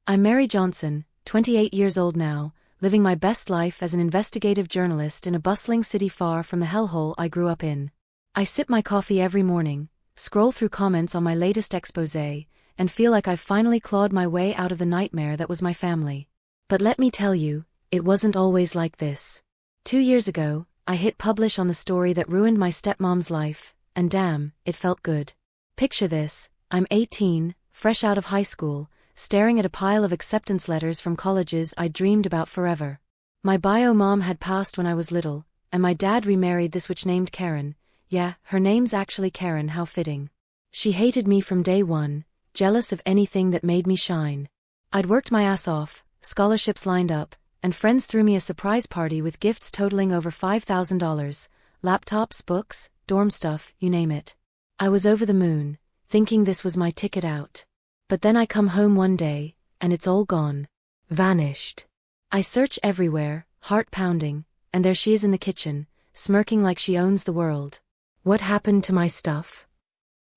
I'm Mary Johnson, 28 years old now, living my best life as an investigative journalist in a bustling city far from the hellhole I grew up in. I sip my coffee every morning, scroll through comments on my latest exposé, and feel like I've finally clawed my way out of the nightmare that was my family. But let me tell you, it wasn't always like this. 2 years ago, I hit publish on the story that ruined my stepmom's life, and damn, it felt good. Picture this, I'm 18, fresh out of high school, staring at a pile of acceptance letters from colleges I dreamed about forever. My bio mom had passed when I was little, and my dad remarried this witch named Karen. Yeah, her name's actually Karen, how fitting. She hated me from day one, jealous of anything that made me shine. I'd worked my ass off, scholarships lined up, and friends threw me a surprise party with gifts totaling over $5,000, laptops, books, dorm stuff, you name it. I was over the moon, thinking this was my ticket out. But then I come home one day, and it's all gone. Vanished. I search everywhere, heart pounding, and there she is in the kitchen, smirking like she owns the world. What happened to my stuff?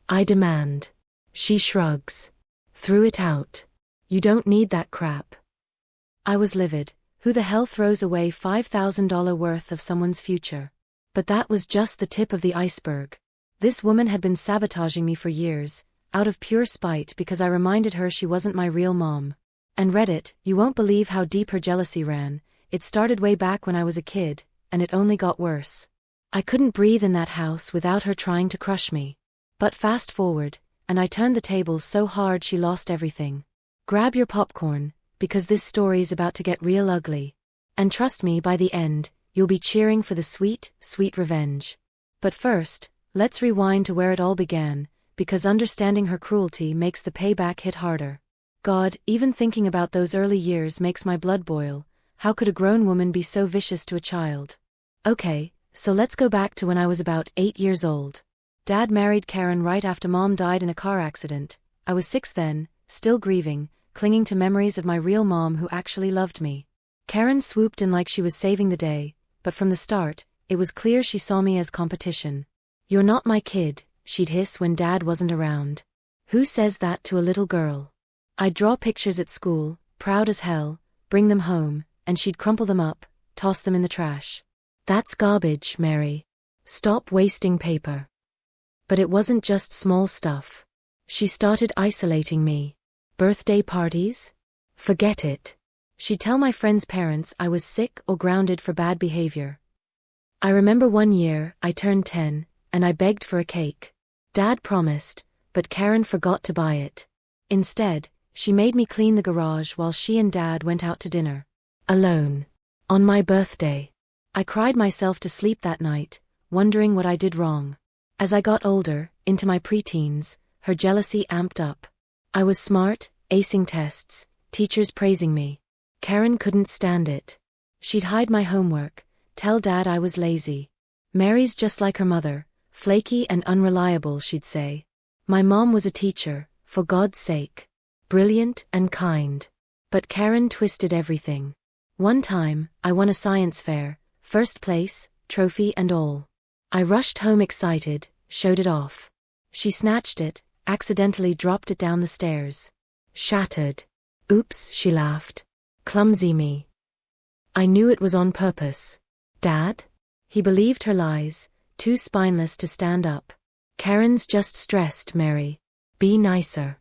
I demand. She shrugs. Threw it out. You don't need that crap. I was livid. Who the hell throws away $5,000 worth of someone's future? But that was just the tip of the iceberg. This woman had been sabotaging me for years, out of pure spite because I reminded her she wasn't my real mom. And Reddit, you won't believe how deep her jealousy ran. It started way back when I was a kid, and it only got worse. I couldn't breathe in that house without her trying to crush me. But fast forward, and I turned the tables so hard she lost everything. Grab your popcorn, because this story's about to get real ugly. And trust me, by the end, you'll be cheering for the sweet, sweet revenge. But first, let's rewind to where it all began, because understanding her cruelty makes the payback hit harder. God, even thinking about those early years makes my blood boil. How could a grown woman be so vicious to a child? Okay, so let's go back to when I was about 8 years old. Dad married Karen right after Mom died in a car accident. I was 6 then, still grieving, clinging to memories of my real mom who actually loved me. Karen swooped in like she was saving the day, but from the start, it was clear she saw me as competition. You're not my kid, she'd hiss when Dad wasn't around. Who says that to a little girl? I'd draw pictures at school, proud as hell, bring them home, and she'd crumple them up, toss them in the trash. That's garbage, Mary. Stop wasting paper. But it wasn't just small stuff. She started isolating me. Birthday parties? Forget it. She'd tell my friends' parents I was sick or grounded for bad behavior. I remember one year, I turned 10, and I begged for a cake. Dad promised, but Karen forgot to buy it. Instead, she made me clean the garage while she and Dad went out to dinner. Alone. On my birthday. I cried myself to sleep that night, wondering what I did wrong. As I got older, into my preteens, her jealousy amped up. I was smart, acing tests, teachers praising me. Karen couldn't stand it. She'd hide my homework, tell Dad I was lazy. Mary's just like her mother, flaky and unreliable, she'd say. My mom was a teacher, for God's sake. Brilliant and kind. But Karen twisted everything. One time, I won a science fair, first place, trophy and all. I rushed home excited, showed it off. She snatched it, accidentally dropped it down the stairs. Shattered. Oops, she laughed. Clumsy me. I knew it was on purpose. Dad? He believed her lies, too spineless to stand up. Karen's just stressed, Mary. Be nicer.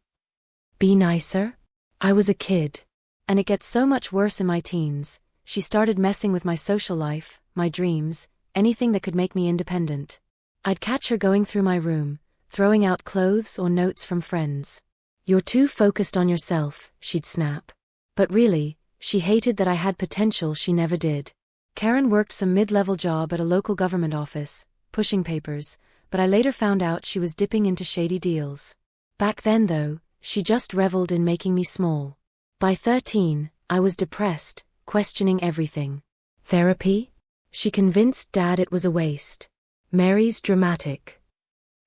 Be nicer? I was a kid. And it gets so much worse in my teens. She started messing with my social life, my dreams, anything that could make me independent. I'd catch her going through my room, throwing out clothes or notes from friends. You're too focused on yourself, she'd snap. But really, she hated that I had potential she never did. Karen worked some mid-level job at a local government office, pushing papers, but I later found out she was dipping into shady deals. Back then though, she just reveled in making me small. By 13, I was depressed, questioning everything. Therapy? She convinced Dad it was a waste. Mary's dramatic.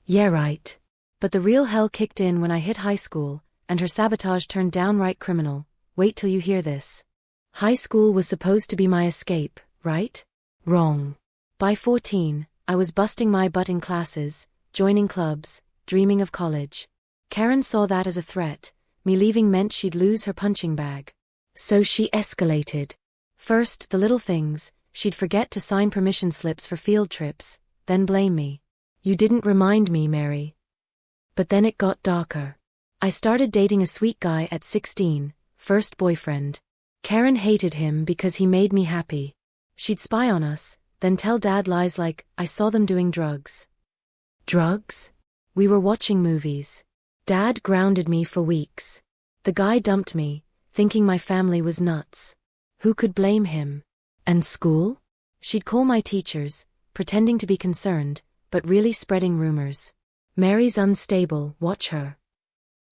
Yeah, right. But the real hell kicked in when I hit high school, and her sabotage turned downright criminal. Wait till you hear this. High school was supposed to be my escape, right? Wrong. By 14, I was busting my butt in classes, joining clubs, dreaming of college. Karen saw that as a threat, Me leaving meant she'd lose her punching bag. So she escalated. First, the little things, she'd forget to sign permission slips for field trips, then blame me. You didn't remind me, Mary. But then it got darker. I started dating a sweet guy at 16, first boyfriend. Karen hated him because he made me happy. She'd spy on us, then tell Dad lies like, I saw them doing drugs. Drugs? We were watching movies. Dad grounded me for weeks. The guy dumped me, thinking my family was nuts. Who could blame him? And school? She'd call my teachers, pretending to be concerned, but really spreading rumors. Mary's unstable, watch her.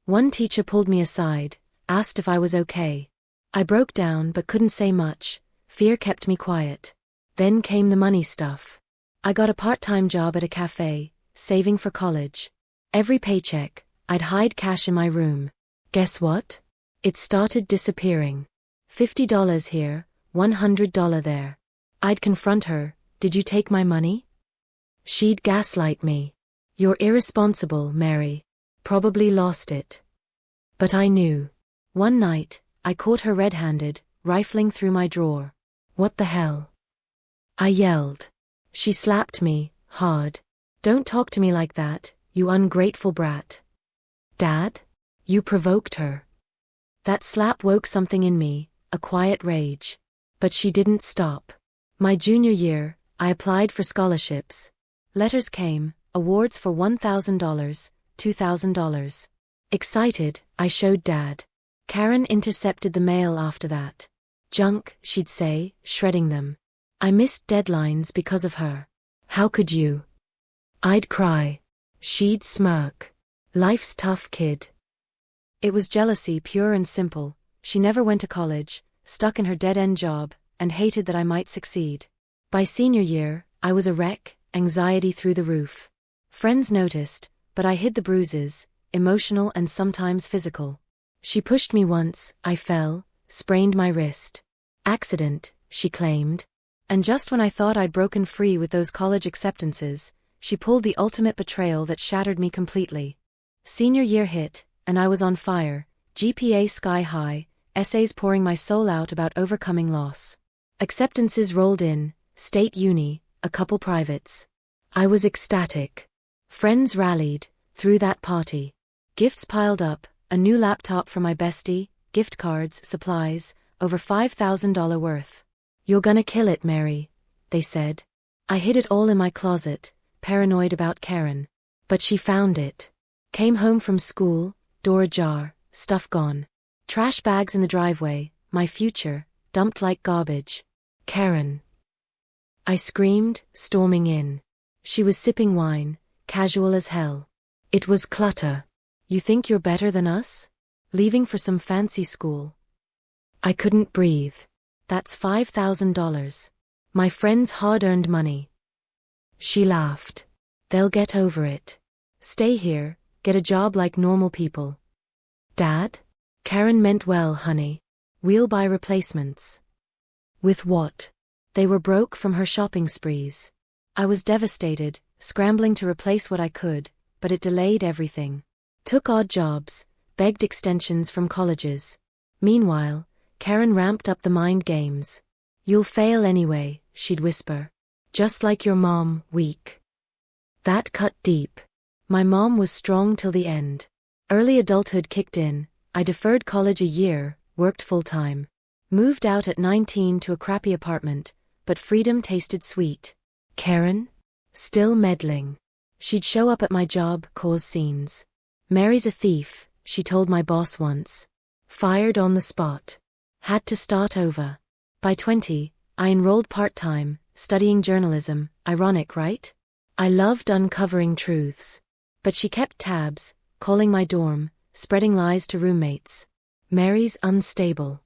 One teacher pulled me aside, asked if I was okay. I broke down but couldn't say much, fear kept me quiet. Then came the money stuff. I got a part-time job at a cafe, saving for college. Every paycheck, I'd hide cash in my room. Guess what? It started disappearing. $50 here, $100 there. I'd confront her, did you take my money? She'd gaslight me. You're irresponsible, Mary. Probably lost it. But I knew. One night, I caught her red-handed, rifling through my drawer. What the hell? I yelled. She slapped me, hard. Don't talk to me like that, you ungrateful brat. Dad? You provoked her. That slap woke something in me, a quiet rage. But she didn't stop. My junior year, I applied for scholarships. Letters came, awards for $1,000, $2,000. Excited, I showed Dad. Karen intercepted the mail after that. Junk, she'd say, shredding them. I missed deadlines because of her. How could you? I'd cry. She'd smirk. Life's tough, kid. It was jealousy, pure and simple. She never went to college, stuck in her dead-end job, and hated that I might succeed. By senior year, I was a wreck, anxiety through the roof. Friends noticed, but I hid the bruises, emotional and sometimes physical. She pushed me once, I fell, sprained my wrist. Accident, she claimed. And just when I thought I'd broken free with those college acceptances, she pulled the ultimate betrayal that shattered me completely. Senior year hit, and I was on fire, GPA sky high, essays pouring my soul out about overcoming loss. Acceptances rolled in, state uni, a couple privates. I was ecstatic. Friends rallied, threw that party. Gifts piled up, a new laptop for my bestie, gift cards, supplies, over $5,000 worth. You're gonna kill it, Mary, they said. I hid it all in my closet, paranoid about Karen. But she found it. Came home from school, door ajar, stuff gone. Trash bags in the driveway, my future, dumped like garbage. Karen. I screamed, storming in. She was sipping wine, casual as hell. It was clutter. You think you're better than us? Leaving for some fancy school. I couldn't breathe. That's $5,000. My friend's hard-earned money. She laughed. They'll get over it. Stay here, get a job like normal people. Dad? Karen meant well, honey. We'll buy replacements. With what? They were broke from her shopping sprees. I was devastated, scrambling to replace what I could, but it delayed everything. Took odd jobs, begged extensions from colleges. Meanwhile, Karen ramped up the mind games. You'll fail anyway, she'd whisper. Just like your mom, weak. That cut deep. My mom was strong till the end. Early adulthood kicked in, I deferred college a year, worked full-time. Moved out at 19 to a crappy apartment, but freedom tasted sweet. Karen? Still meddling. She'd show up at my job, cause scenes. Mary's a thief, she told my boss once. Fired on the spot. Had to start over. By 20, I enrolled part-time, studying journalism, ironic, right? I loved uncovering truths. But she kept tabs, calling my dorm, spreading lies to roommates. Mary's unstable.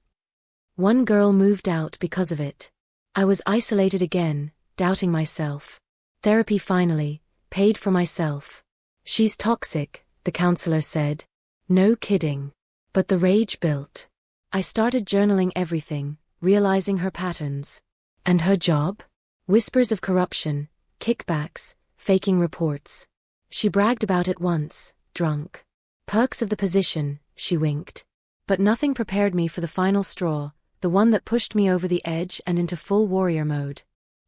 One girl moved out because of it. I was isolated again, doubting myself. Therapy finally, paid for myself. She's toxic, the counselor said. No kidding. But the rage built. I started journaling everything, realizing her patterns. And her job? Whispers of corruption, kickbacks, faking reports. She bragged about it once, drunk. Perks of the position, she winked. But nothing prepared me for the final straw, the one that pushed me over the edge and into full warrior mode.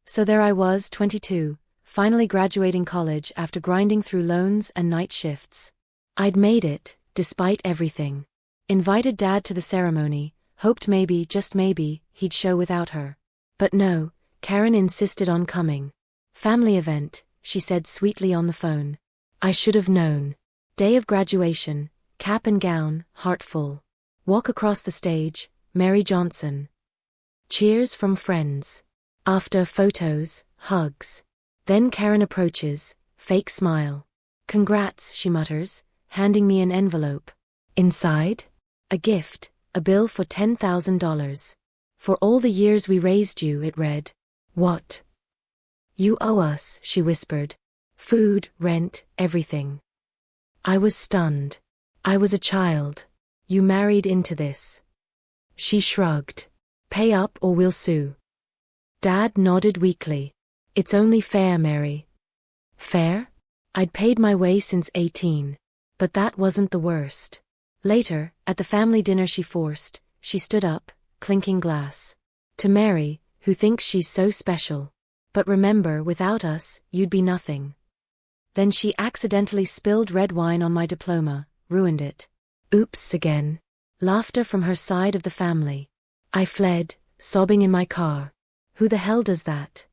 So there I was, 22, finally graduating college after grinding through loans and night shifts. I'd made it, despite everything. Invited Dad to the ceremony, hoped maybe, just maybe, he'd show without her. But no, Karen insisted on coming. Family event, she said sweetly on the phone. I should have known. Day of graduation, cap and gown, heart full. Walk across the stage, Mary Johnson. Cheers from friends. After, photos, hugs. Then Karen approaches, fake smile. Congrats, she mutters, handing me an envelope. Inside? A gift, a bill for $10,000. For all the years we raised you, it read. What? You owe us, she whispered. Food, rent, everything. I was stunned. I was a child. You married into this. She shrugged. Pay up or we'll sue. Dad nodded weakly. It's only fair, Mary. Fair? I'd paid my way since 18. But that wasn't the worst. Later, at the family dinner she stood up, clinking glass. To Mary, who thinks she's so special. But remember, without us, you'd be nothing. Then she accidentally spilled red wine on my diploma, ruined it. Oops again. Laughter from her side of the family. I fled, sobbing in my car. Who the hell does that?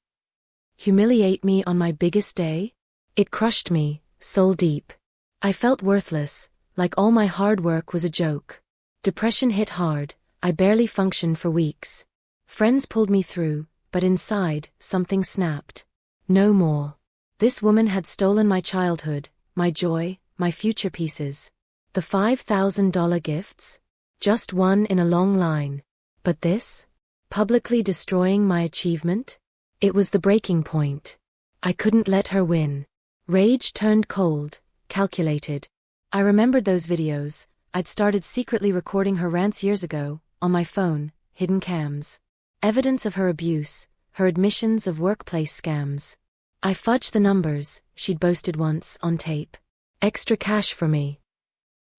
Humiliate me on my biggest day? It crushed me, soul deep. I felt worthless, like all my hard work was a joke. Depression hit hard, I barely functioned for weeks. Friends pulled me through, but inside, something snapped. No more. This woman had stolen my childhood, my joy, my future pieces. The $5,000 gifts? Just one in a long line. But this? Publicly destroying my achievement? It was the breaking point. I couldn't let her win. Rage turned cold, calculated. I remembered those videos. I'd started secretly recording her rants years ago, on my phone, hidden cams. Evidence of her abuse, her admissions of workplace scams. I fudged the numbers, she'd boasted once, on tape. Extra cash for me.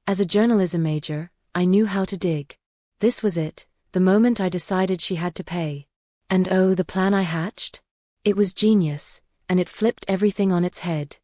As a journalism major, I knew how to dig. This was it, the moment I decided she had to pay. And oh, the plan I hatched? It was genius, and it flipped everything on its head.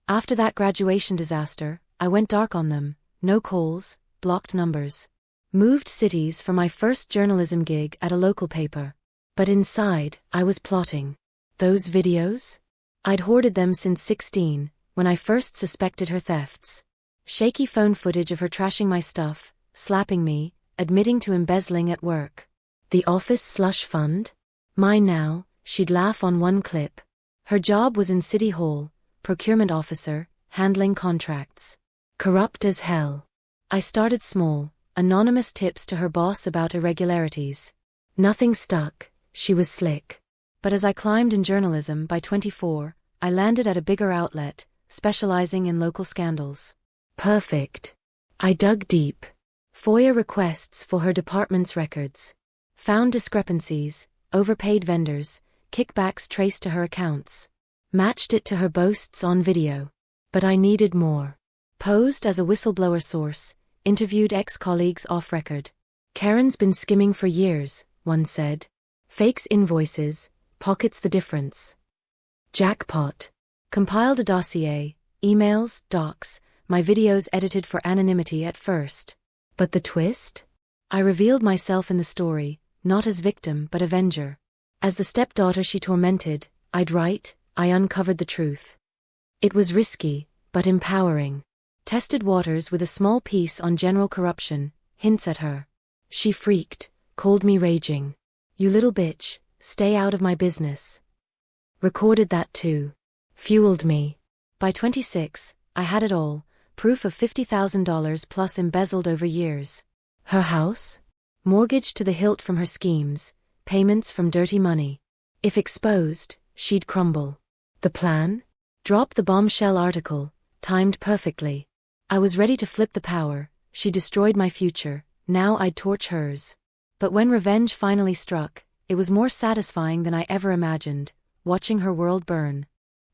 After that graduation disaster, I went dark on them, no calls, blocked numbers. Moved cities for my first journalism gig at a local paper. But inside, I was plotting. Those videos? I'd hoarded them since 16, when I first suspected her thefts. Shaky phone footage of her trashing my stuff, slapping me, admitting to embezzling at work. The office slush fund? Mine now, she'd laugh on one clip. Her job was in City Hall, procurement officer, handling contracts. Corrupt as hell. I started small, anonymous tips to her boss about irregularities. Nothing stuck, she was slick. But as I climbed in journalism, by 24, I landed at a bigger outlet, specializing in local scandals. Perfect. I dug deep. FOIA requests for her department's records. Found discrepancies, overpaid vendors, kickbacks traced to her accounts. Matched it to her boasts on video. But I needed more. Posed as a whistleblower source, interviewed ex-colleagues off-record. Karen's been skimming for years, one said. Fakes invoices, pockets the difference. Jackpot. Compiled a dossier, emails, docs, my videos edited for anonymity at first. But the twist? I revealed myself in the story, not as victim but avenger. As the stepdaughter she tormented, I uncovered the truth. It was risky, but empowering. Tested waters with a small piece on general corruption, hints at her. She freaked, called me raging. You little bitch, stay out of my business. Recorded that too. Fueled me. By 26, I had it all, proof of $50,000 plus embezzled over years. Her house? Mortgaged to the hilt from her schemes, payments from dirty money. If exposed, she'd crumble. The plan? Drop the bombshell article, timed perfectly. I was ready to flip the power, she destroyed my future, now I'd torch hers. But when revenge finally struck, it was more satisfying than I ever imagined, watching her world burn.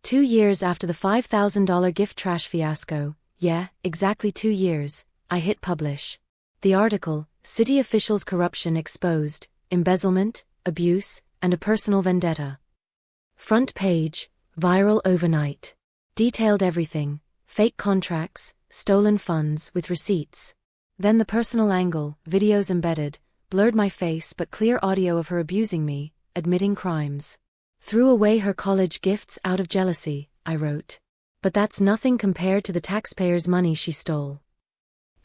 2 years after the $5,000 gift trash fiasco, yeah, exactly 2 years, I hit publish. The article, City Officials' Corruption Exposed, Embezzlement, Abuse, and a Personal Vendetta. Front page, viral overnight. Detailed everything, fake contracts, stolen funds with receipts. Then the personal angle, videos embedded, blurred my face but clear audio of her abusing me, admitting crimes. Threw away her college gifts out of jealousy, I wrote. But that's nothing compared to the taxpayers' money she stole.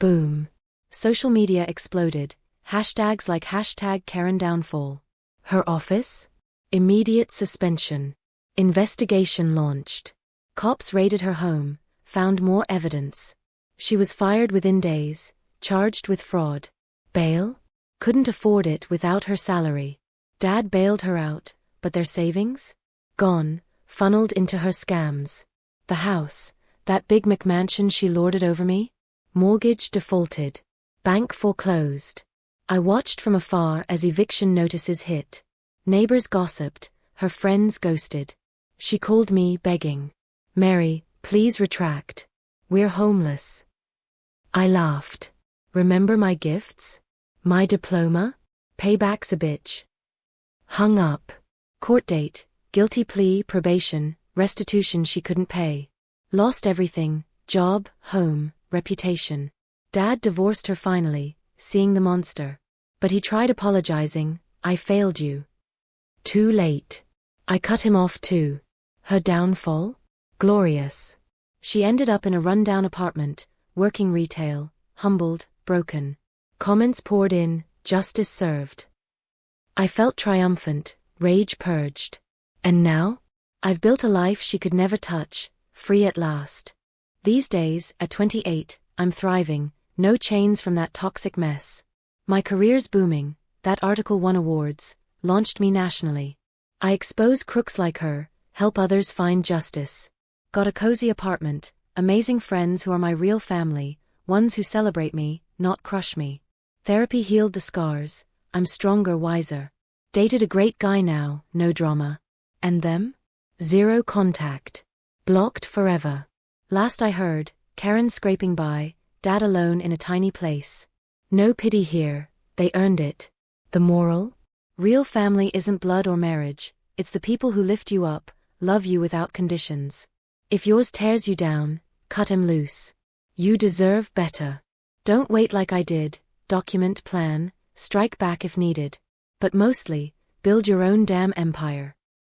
Boom. Social media exploded, hashtags like #KarenDownfall. Her office? Immediate suspension. Investigation launched. Cops raided her home, found more evidence. She was fired within days, charged with fraud. Bail? Couldn't afford it without her salary. Dad bailed her out, but their savings? Gone, funneled into her scams. The house, that big McMansion she lorded over me? Mortgage defaulted. Bank foreclosed. I watched from afar as eviction notices hit. Neighbors gossiped, her friends ghosted. She called me begging. Mary, please retract. We're homeless. I laughed. Remember my gifts? My diploma? Payback's a bitch. Hung up. Court date, guilty plea, probation, restitution she couldn't pay. Lost everything, job, home, reputation. Dad divorced her finally, seeing the monster. But he tried apologizing, I failed you. Too late. I cut him off too. Her downfall? Glorious. She ended up in a rundown apartment, working retail, humbled, broken. Comments poured in, justice served. I felt triumphant, rage purged. And now? I've built a life she could never touch, free at last. These days, at 28, I'm thriving, no chains from that toxic mess. My career's booming, that article won awards, launched me nationally. I expose crooks like her, help others find justice. Got a cozy apartment, amazing friends who are my real family, ones who celebrate me, not crush me. Therapy healed the scars, I'm stronger, wiser. Dated a great guy now, no drama. And them? Zero contact. Blocked forever. Last I heard, Karen scraping by, Dad alone in a tiny place. No pity here, they earned it. The moral? Real family isn't blood or marriage, it's the people who lift you up, love you without conditions. If yours tears you down, cut him loose. You deserve better. Don't wait like I did, document, plan, strike back if needed. But mostly, build your own damn empire.